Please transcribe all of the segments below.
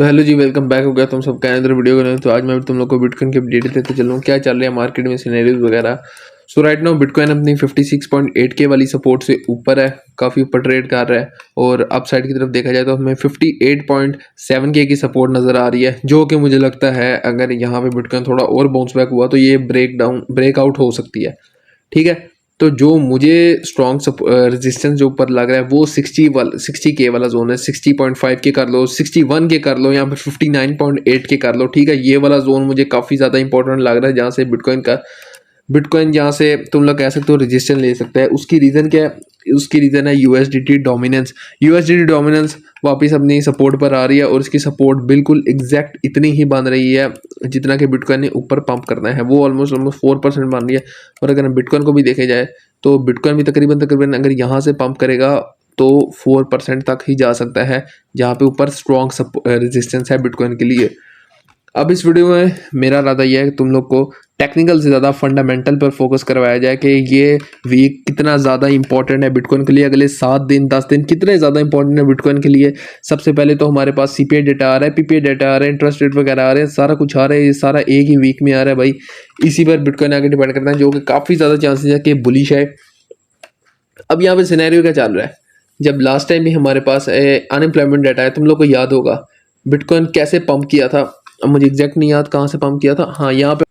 तो हेलो जी, welcome back हो गया तुम सब का अंदर वीडियो करने। तो आज मैं तुम लोग को बिटकॉइन की अपडेट देते चलूँ क्या चल रहा है मार्केट में, सिनेरियोज वगैरह। सो राइट नाउ बिटकॉइन अपनी 56.8 के वाली सपोर्ट से ऊपर है, काफ़ी ऊपर ट्रेड कर रहा है। और अप साइड की तरफ देखा जाए तो हमें 58.7 के की सपोर्ट नज़र आ रही है, जो कि मुझे लगता है अगर यहाँ पे बिटकॉइन थोड़ा और बाउंस बैक हुआ तो ये ब्रेकआउट हो सकती है। ठीक है, तो जो मुझे स्ट्रॉन्ग रेजिस्टेंस जो ऊपर लग रहा है वो 60 के वाला जोन है। 60.5 के कर लो, 61 के कर लो, यहाँ पे 59.8 के कर लो। ठीक है, ये वाला जोन मुझे काफ़ी ज़्यादा इंपॉर्टेंट लग रहा है, जहाँ से बिटकॉइन जहाँ से तुम लोग कह सकते हो रेजिस्टेंस ले सकता है। उसकी रीज़न क्या है? उसकी रीज़न है यूएसडीटी डोमिनेंस। यूएसडीटी डोमिनेंस वापस अपनी सपोर्ट पर आ रही है, और इसकी सपोर्ट बिल्कुल एग्जैक्ट इतनी ही बन रही है जितना कि बिटकॉइन ने ऊपर पंप करना है। वो ऑलमोस्ट 4% बन रही है। और अगर बिटकॉइन को भी देखे जाए तो बिटकॉइन भी तकरीबन अगर यहाँ से पंप करेगा तो 4% तक ही जा सकता है, जहाँ पे ऊपर स्ट्रॉन्ग रेजिस्टेंस है बिटकॉइन के लिए। अब इस वीडियो में मेरा इरादा यह है कि तुम लोग को टेक्निकल से ज़्यादा फंडामेंटल पर फोकस करवाया जाए कि ये वीक कितना ज़्यादा इंपॉर्टेंट है बिटकॉइन के लिए, अगले 7 दिन 10 दिन कितने ज़्यादा इंपॉर्टेंट है बिटकॉइन के लिए। सबसे पहले तो हमारे पास सीपीआई डेटा आ रहा है, पीपीआई डेटा आ रहा है, इंटरेस्ट रेट वगैरह आ रहे हैं, सारा कुछ आ रहा है। ये सारा एक ही वीक में आ रहा है भाई। इसी पर बिटकॉइन आगे डिपेंड करता है, जो कि काफ़ी ज़्यादा चांसेस है कि बुलिश है। अब यहाँ पे सिनेरियो क्या चल रहा है? जब लास्ट टाइम भी हमारे पास अनएम्प्लॉयमेंट डाटा है, तुम लोग को याद होगा बिटकॉइन कैसे पंप किया था। अब मुझे एग्जैक्ट नहीं याद कहाँ से पंप किया था। हाँ, यहाँ पे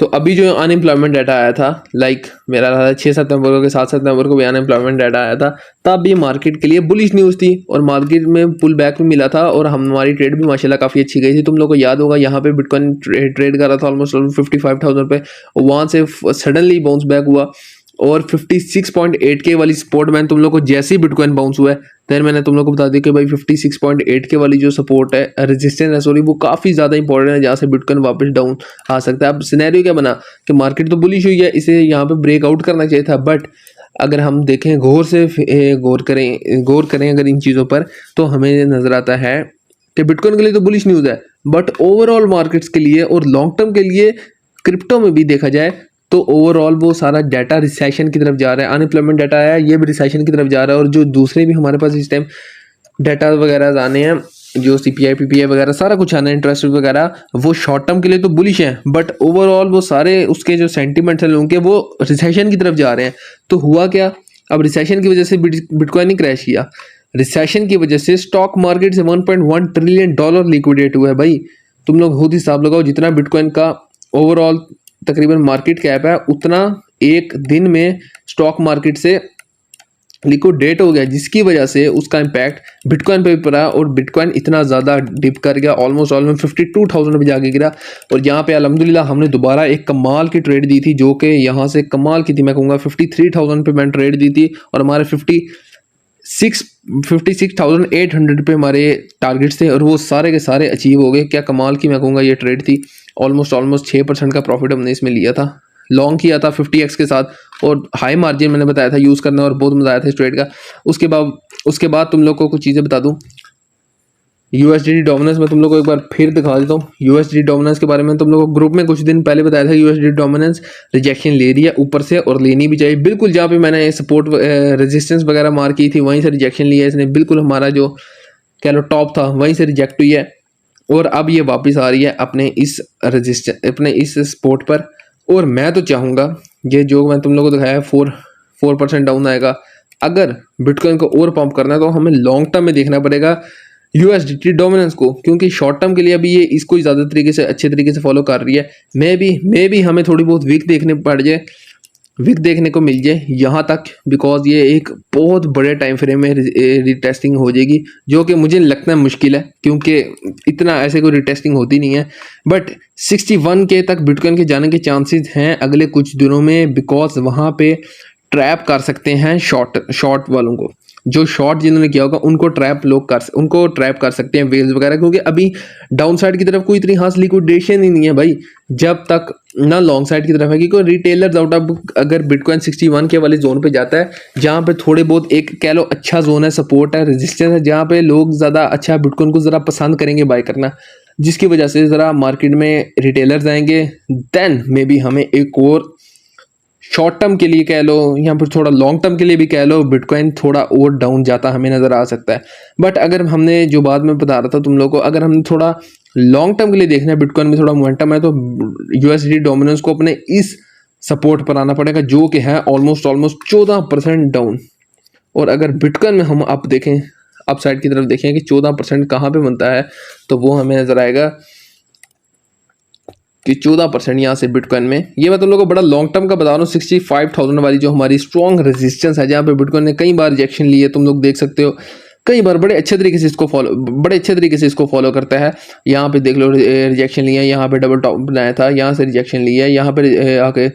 तो अभी जो अनएम्प्लॉयमेंट डाटा आया था, लाइक मेरा रहा था 6 सितंबर को, 7 सितंबर को भी अनएम्प्लॉयमेंट डाटा आया था। तब भी मार्केट के लिए बुलिश न्यूज़ थी और मार्केट में पुल बैक भी मिला था, और हमारी ट्रेड भी माशाल्लाह काफ़ी अच्छी गई थी। तुम लोग को याद होगा यहाँ पे बिटकॉइन ट्रेड कर रहा था ऑलमोस्ट 55,000 पे, वहाँ से सडनली बाउंस बैक हुआ और 56.8 के वाली सपोर्ट मैंने तुम लोग को जैसे ही बिटकॉइन बाउंस हुआ है देन मैंने तुम लोग को बता दिया कि भाई 56.8 के वाली जो सपोर्ट है, रेजिस्टेंस है सॉरी, वो काफ़ी ज़्यादा इंपॉर्टेंट है, जहाँ से बिटकॉइन वापस डाउन आ सकता है। अब सिनेरियो क्या बना कि मार्केट तो बुलिश हुई है, इसे यहाँ पे ब्रेकआउट करना चाहिए था। बट अगर हम देखें गौर करें अगर इन चीज़ों पर, तो हमें नज़र आता है कि बिटकॉइन के लिए तो बुलिश न्यूज़ है, बट ओवरऑल मार्केट्स के लिए और लॉन्ग टर्म के लिए क्रिप्टो में भी देखा जाए तो ओवरऑल वो सारा डाटा रिसेशन की तरफ जा रहा है। अनएम्प्लॉयमेंट डाटा आया, ये भी रिसेशन की तरफ जा रहा है। और जो दूसरे भी हमारे पास इस टाइम डाटा वगैरह आने हैं, जो सीपीआई पीपीआई वगैरह सारा कुछ आना है, इंटरेस्ट वगैरह, वो शॉर्ट टर्म के लिए तो बुलिश हैं, बट ओवरऑल वो सारे उसके जो सेंटीमेंट्स हैं लोगों के, वो रिसेशन की तरफ जा रहे हैं। तो हुआ क्या? अब रिसेशन की वजह से बिटकॉइन ने क्रैश किया। रिसेशन की वजह से स्टॉक मार्केट से $1.1 ट्रिलियन लिक्विडेट हुआ है भाई। तुम लोग खुद हिसाब लगाओ, जितना बिटकॉइन का ओवरऑल तकरीबन मार्केट कैप है, उतना एक दिन में स्टॉक मार्केट से लिक्विडेट हो गया, जिसकी वजह से उसका इम्पैक्ट बिटकॉइन पे भी पड़ा और बिटकॉइन इतना ज़्यादा डिप कर गया, ऑलमोस्ट 52,000 पे जाके गिरा। और यहाँ पे अल्हम्दुलिल्लाह हमने दोबारा एक कमाल की ट्रेड दी थी, जो कि यहाँ से कमाल की थी, मैं कहूँगा 53,000 पे मैंने ट्रेड दी थी, और हमारे 56,800 पे हमारे टारगेट्स थे, और वो सारे के सारे अचीव हो गए। क्या कमाल की मैं कहूँगा ये ट्रेड थी। ऑलमोस्ट 6% का प्रॉफिट हमने इसमें लिया था, लॉन्ग किया था 50x के साथ, और हाई मार्जिन मैंने बताया था यूज़ करना, और बहुत मज़ा आया था इस ट्रेड का। उसके बाद तुम लोग को कुछ चीज़ें बता दूँ। यूएसडीटी डोमिनेंस में तुम लोग को एक बार फिर दिखा देता हूँ। यूएसडीटी डोमिनेंस के बारे में तुम लोग को ग्रुप में कुछ दिन पहले बताया था। यूएसडीटी डोमिनेंस रिजेक्शन ले रही है ऊपर से, और लेनी भी चाहिए बिल्कुल। जहाँ पे मैंने सपोर्ट रेजिस्टेंस वगैरह मार की थी, वहीं से रिजेक्शन लिया है इसने, बिल्कुल हमारा जो कह लो टॉप था वहीं से रिजेक्ट हुई है, और अब ये वापस आ रही है अपने इस सपोर्ट पर। और मैं तो चाहूँगा ये जो मैं तुम लोगों को दिखाया है 4% डाउन आएगा। अगर बिटकॉइन को और पंप करना है तो हमें लॉन्ग टर्म में देखना पड़ेगा यूएसडीटी डोमिनेंस को, क्योंकि शॉर्ट टर्म के लिए अभी ये इसको ज़्यादा अच्छे तरीके से फॉलो कर रही है। मे भी हमें थोड़ी बहुत वीक देखने को मिल जाए यहाँ तक, बिकॉज ये एक बहुत बड़े टाइम फ्रेम में रिटेस्टिंग हो जाएगी, जो कि मुझे लगता है मुश्किल है, क्योंकि इतना ऐसे कोई रिटेस्टिंग होती नहीं है। बट 61 के तक बिटकॉइन के जाने के चांसेस हैं अगले कुछ दिनों में, बिकॉज वहाँ पे ट्रैप कर सकते हैं शॉर्ट वालों को। जो शॉर्ट जिन्होंने किया होगा उनको ट्रैप कर सकते हैं वेल्स वगैरह, क्योंकि अभी डाउन साइड की तरफ कोई इतनी खास लिक्विडेशन ही नहीं है भाई, जब तक ना लॉन्ग साइड की तरफ है। क्योंकि रिटेलर्स आउट ऑफ, अगर बिटकॉइन 61 के वाले जोन पे जाता है, जहाँ पे थोड़े बहुत एक कह लो अच्छा जोन है, सपोर्ट है, रेजिस्टेंस है, जहाँ पे लोग ज़्यादा अच्छा बिटकॉइन को ज़रा पसंद करेंगे बाय करना, जिसकी वजह से ज़रा मार्केट में रिटेलर्स आएंगे, देन मे बी हमें एक और शॉर्ट टर्म के लिए कह लो या फिर थोड़ा लॉन्ग टर्म के लिए भी कह लो, बिटकॉइन थोड़ा और डाउन जाता हमें नज़र आ सकता है। बट अगर हमने जो बात मैं बता रहा था तुम लोगों को, अगर हमने थोड़ा लॉन्ग टर्म के लिए देखना है, बिटकॉइन में थोड़ा मोमेंटम है, तो यूएसडी डोमिनेंस को अपने इस सपोर्ट पर आना पड़ेगा जो कि है ऑलमोस्ट 14% डाउन। और अगर बिटकॉइन में हम अप देखें, अप साइड की तरफ देखें कि 14% कहाँ पे बनता है, तो वो हमें नजर आएगा कि 14% यहाँ से बिटकॉइन में। ये मैं तुम लोगों को बड़ा लॉन्ग टर्म का बता रहा हूँ। 65,000 वाली जो हमारी स्ट्रॉन्ग रेजिस्टेंस है, जहाँ पे बिटकॉइन ने कई बार रिजेक्शन ली है, तुम लोग देख सकते हो कई बार बड़े अच्छे तरीके से इसको फॉलो करता है। यहाँ पे देख लो रिजेक्शन लिया, यहाँ पे डबल टॉप बनाया था, यहाँ से रिजेक्शन लिया, यहाँ पे आके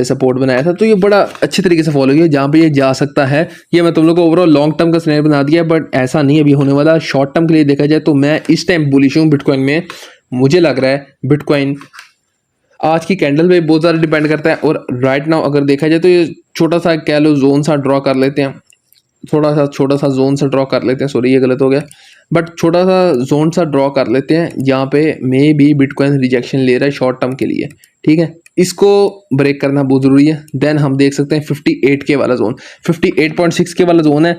सपोर्ट बनाया था। तो ये बड़ा अच्छे तरीके से फॉलो किया, जहाँ पे ये जा सकता है। ये मैं तुम लोग को ओवरऑल लॉन्ग टर्म का सिनेरियो बना दिया, बट ऐसा नहीं अभी होने वाला। शॉर्ट टर्म के लिए देखा जाए तो मैं इस टाइम बुलिश हूँ बिटकॉइन में। मुझे लग रहा है बिटकॉइन आज की कैंडल पे बहुत ज़्यादा डिपेंड करता है। और राइट नाउ अगर देखा जाए तो ये छोटा सा कह लो जोन सा ड्रॉ कर लेते हैं, छोटा सा जोन सा ड्रॉ कर लेते हैं, सॉरी ये गलत हो गया, बट छोटा सा जोन सा ड्रॉ कर लेते हैं जहाँ पे मे भी बिटकॉइन रिजेक्शन ले रहा है शॉर्ट टर्म के लिए। ठीक है, इसको ब्रेक करना बहुत ज़रूरी है। देन हम देख सकते हैं 58K वाला जोन, 58.6K वाला जोन है।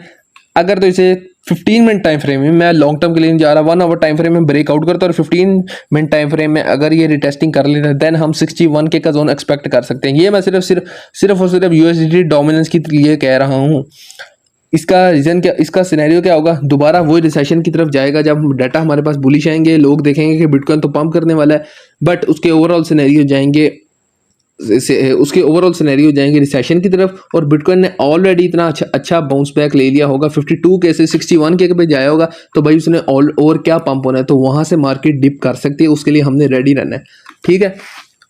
अगर तो इसे 15 मिनट टाइम फ्रेम में, मैं लॉन्ग टर्म के लिए नहीं जा रहा, 1 आवर टाइम फ्रेम में ब्रेकआउट करता है और 15 मिनट टाइम फ्रेम में अगर ये रिटेस्टिंग कर लेता है, देन हम 61K का जोन एक्सपेक्ट कर सकते हैं। ये मैं सिर्फ और सिर्फ यूएसडी डोमिनेंस के लिए कह रहा हूँ। इसका रीजन क्या, इसका सिनेरियो क्या होगा, दोबारा वही रिसेशन की तरफ जाएगा जब डाटा हमारे पास बुलिश आएंगे, लोग देखेंगे कि बिटकॉइन तो पंप करने वाला है, बट उसके ओवरऑल सिनेरियो जाएंगे रिसेशन की तरफ। और बिटकॉइन ने ऑलरेडी इतना अच्छा बाउंस बैक ले लिया होगा, 52K से 61K पे जाया होगा, तो भाई उसने और क्या पंप होना है, तो वहां से मार्केट डिप कर सकती है, उसके लिए हमने रेडी रहना है। ठीक है,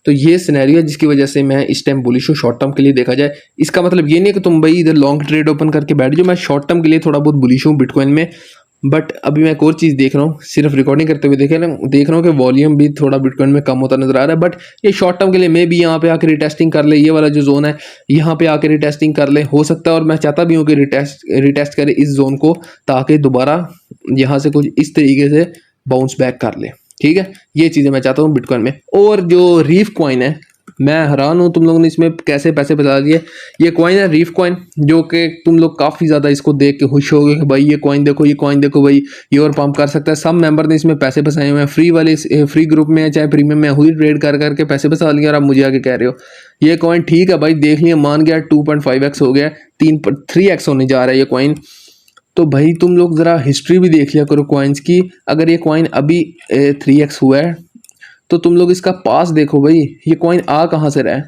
तो ये सिनेरियो है जिसकी वजह से मैं इस टाइम बुलिश हूँ शॉर्ट टर्म के लिए देखा जाए। इसका मतलब ये नहीं है कि तुम भाई इधर लॉन्ग ट्रेड ओपन करके बैठ जाओ। मैं शॉर्ट टर्म के लिए थोड़ा बहुत बुलिश हूँ बिटकॉइन में, बट अभी मैं एक और चीज़ देख रहा हूँ, सिर्फ रिकॉर्डिंग करते हुए देख रहा हूँ कि वॉल्यूम भी थोड़ा बिटकॉइन में कम होता नजर आ रहा है। बट ये शॉर्ट टर्म के लिए मैं भी यहाँ पे आकर रिटेस्टिंग कर ले, ये वाला जो जोन है यहाँ पे आकर रिटेस्टिंग कर ले, हो सकता है। और मैं चाहता भी हूँ कि रिटेस्ट करे इस जोन को, ताकि दोबारा यहाँ से कुछ इस तरीके से बाउंस बैक कर ले। ठीक है, ये चीज़ें मैं चाहता हूँ बिटकॉइन में। और जो रीफ कॉइन है, मैं हैरान हूँ तुम लोगों ने इसमें कैसे पैसे बता दिए। ये कॉइन है रीफ कॉइन, जो कि तुम लोग काफ़ी ज़्यादा इसको देख के खुश हो गए कि भाई ये कॉइन देखो भाई, ये और पंप कर सकता है। सब मेंबर ने इसमें पैसे फंसाए हुए हैं, फ्री ग्रुप में चाहे प्रीमियम में हुई ट्रेड कर करके पैसे फंसा लिए, और आप मुझे आके कह रहे हो ये कॉइन ठीक है भाई, देख लिया, मान गया 2.5x हो गया, 3x होने जा रहा है ये कॉइन। तो भाई तुम लोग ज़रा हिस्ट्री भी देख लिया करो कॉइन्स की। अगर ये कॉइन अभी 3x हुआ है, तो तुम लोग इसका पास देखो भाई, ये कॉइन आ कहाँ से रहा है।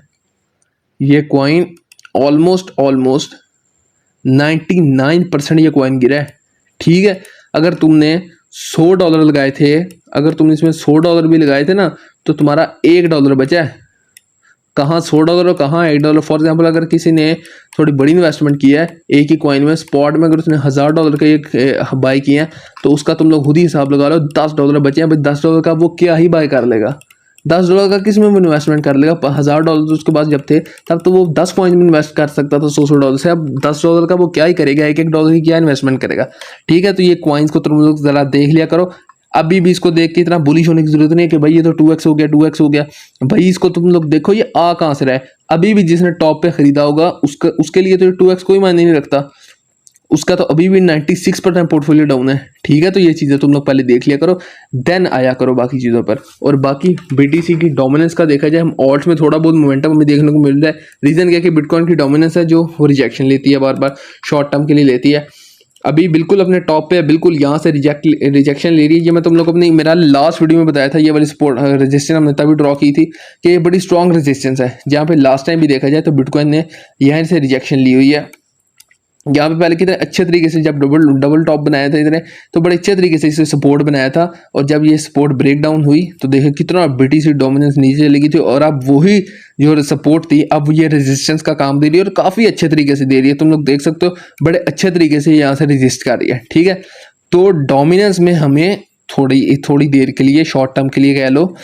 ये कॉइन ऑलमोस्ट 99% ये कॉइन गिरा है। ठीक है, अगर तुमने $100 लगाए थे, अगर तुमने इसमें $100 भी लगाए थे ना, तो तुम्हारा $1 बचा है। कहाँ $100 और कहाँ $1। फॉर एग्जाम्पल अगर किसी ने थोड़ी बड़ी इन्वेस्टमेंट किया है एक ही कॉइन में, स्पॉट में अगर उसने $1000 का एक बाई किया है, तो उसका तुम लोग खुद ही हिसाब लगा लो, $10 बचे हैं भाई। $10 का वो क्या ही बाई कर लेगा, $10 का किस में इन्वेस्टमेंट कर लेगा। $1000 उसके पास जब थे तब तो वो 10 कॉइन में इन्वेस्ट कर सकता था $100 से। अब $10 का वो क्या ही करेगा, एक $1 की क्या इन्वेस्टमेंट करेगा। ठीक है, तो ये कॉइन्स को तुम लोग जरा देख लिया करो। अभी भी इसको देख के इतना बुलिश होने की जरूरत नहीं है कि भाई ये तो 2x हो गया भाई। इसको तुम लोग देखो ये आ कहाँ से रहा है। अभी भी जिसने टॉप पे खरीदा होगा उसके लिए तो 2x कोई मायने नहीं रखता, उसका तो अभी भी 96% पोर्टफोलियो डाउन है। ठीक है, तो ये चीज़ें तुम लोग पहले देख लिया करो, देन आया करो बाकी चीज़ों पर। और बाकी BTC की डोमिनेंस का देखा जाए, हम ऑल्ट्स में थोड़ा बहुत मोमेंटम हमें देखने को मिल रहा है। रीज़न क्या है कि बिटकॉइन की डोमिनेंस है जो वो रिजेक्शन लेती है, बार बार शॉर्ट टर्म के लिए लेती है। अभी बिल्कुल अपने टॉप पे है, बिल्कुल यहाँ से रिजेक्शन ले रही है। ये मैं तुम लोग को अपनी मेरा लास्ट वीडियो में बताया था, ये वाली सपोर्ट रेजिस्टेंस हमने तभी ड्रॉ की थी कि ये बड़ी स्ट्रॉन्ग रेजिस्टेंस है, जहाँ पे लास्ट टाइम भी देखा जाए तो बिटकॉइन ने यहाँ से रिजेक्शन ली हुई है। यहाँ पे पहले कितने अच्छे तरीके से जब डबल टॉप बनाया था इतने, तो बड़े अच्छे तरीके से इसे सपोर्ट बनाया था। और जब ये सपोर्ट ब्रेक डाउन हुई तो देखो कितना BTC डोमिनेंस नीचे चली गई थी, और अब वही जो सपोर्ट थी अब ये रेजिस्टेंस का काम दे रही है, और काफ़ी अच्छे तरीके से दे रही है। तुम लोग देख सकते हो बड़े अच्छे तरीके से यहाँ से रेजिस्ट कर रही है। ठीक है, तो डोमिनेंस में हमें थोड़ी देर के लिए, शॉर्ट टर्म के लिए कह लो,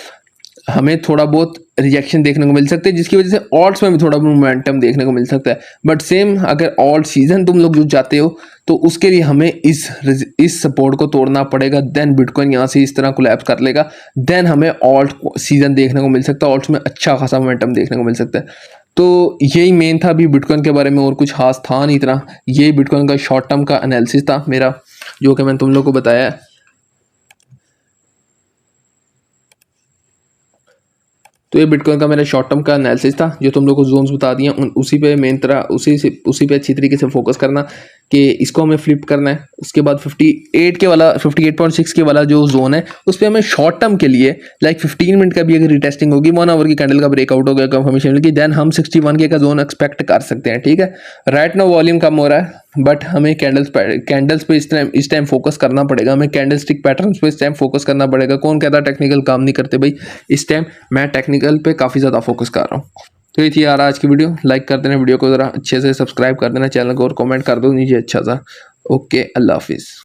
हमें थोड़ा बहुत रिजेक्शन देखने को मिल सकते हैं, जिसकी वजह से ऑल्ट्स में भी थोड़ा मोमेंटम देखने को मिल सकता है। बट सेम अगर ऑल्ट सीजन तुम लोग जो चाहते हो तो उसके लिए हमें इस सपोर्ट को तोड़ना पड़ेगा, देन बिटकॉइन यहाँ से इस तरह कोलैप्स कर लेगा, देन हमें ऑल्ट सीजन देखने को मिल सकता है। ऑल्ट्स में अच्छा खासा मोमेंटम देखने को मिल सकता है। तो यही मेन था अभी बिटकॉइन के बारे में, और कुछ खास था नहीं इतना। यही बिटकॉइन का शॉर्ट टर्म का एनालिसिस था मेरा, जो कि मैंने तुम लोग को बताया है। तो ये बिटकॉइन का मेरा शॉर्ट टर्म का एनालिसिस था, जो तुम लोग को जोन्स बता दिए उसी पे मेन तरह उसी पे अच्छी तरीके से फोकस करना कि इसको हमें फ्लिप करना है। उसके बाद 58 के वाला 58.6 के वाला जो जोन है उस पर हमें शॉर्ट टर्म के लिए लाइक 15 मिनट का भी अगर रिटेस्टिंग होगी, 1 आवर की कैंडल का ब्रेकआउट हो गया, कंफर्मेशन मिलेगी, देन हम 61 के का जोन एक्सपेक्ट कर सकते हैं। ठीक है, राइट नाउ वॉल्यूम कम हो रहा है, बट हमें कैंडल्स पे इस टाइम फोकस करना पड़ेगा, हमें कैंडल स्टिक पैटर्न्स पे इस टाइम फोकस करना पड़ेगा। कौन कहता है टेक्निकल काम नहीं करते भाई, इस टाइम मैं टेक्निकल पे काफ़ी ज़्यादा फोकस कर रहा हूँ। तो ये थी यार आज की वीडियो। लाइक कर देना वीडियो को, ज़रा अच्छे से सब्सक्राइब कर देना चैनल को, और कमेंट कर दो नीचे अच्छा सा। ओके, अल्लाह हाफिज़।